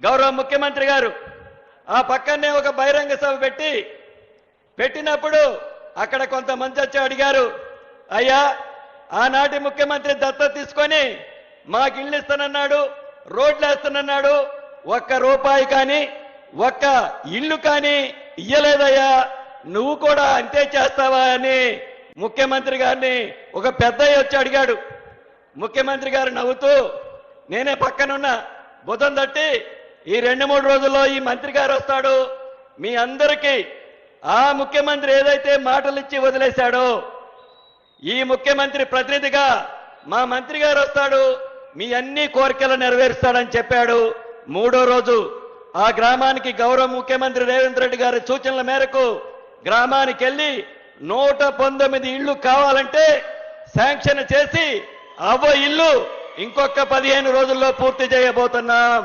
గౌరవ ముఖ్యమంత్రి గారు ఆ పక్కనే ఒక బహిరంగ సభ పెట్టినప్పుడు అక్కడ కొంతమంది వచ్చి అడిగారు, అయ్యా ఆనాటి ముఖ్యమంత్రి దత్తత తీసుకొని మాకు ఇళ్ళు ఇస్తానన్నాడు, రోడ్లు వేస్తానన్నాడు, ఒక్క రూపాయి కానీ ఒక్క ఇల్లు కానీ ఇయ్యలేదయ్యా, నువ్వు కూడా అంతే చేస్తావా అని ముఖ్యమంత్రి గారిని ఒక పెద్దయ్య వచ్చి అడిగాడు. ముఖ్యమంత్రి గారు నవ్వుతూ నేనే పక్కనున్న బుధం తట్టి ఈ 2-3 రోజుల్లో ఈ మంత్రి గారు వస్తాడు, మీ అందరికీ ఆ ముఖ్యమంత్రి ఏదైతే మాటలు ఇచ్చి వదిలేశాడో ఈ ముఖ్యమంత్రి ప్రతినిధిగా మా మంత్రి గారు వస్తాడు, మీ అన్ని కోరికలు నెరవేరుస్తాడని చెప్పాడు. 3వ రోజు ఆ గ్రామానికి గౌరవ ముఖ్యమంత్రి రేవంత్ రెడ్డి గారి సూచనల మేరకు గ్రామానికి వెళ్ళి 119 ఇళ్లు కావాలంటే శాంక్షన్ చేసి ఇల్లు ఇంకొక 15 రోజుల్లో పూర్తి చేయబోతున్నాం.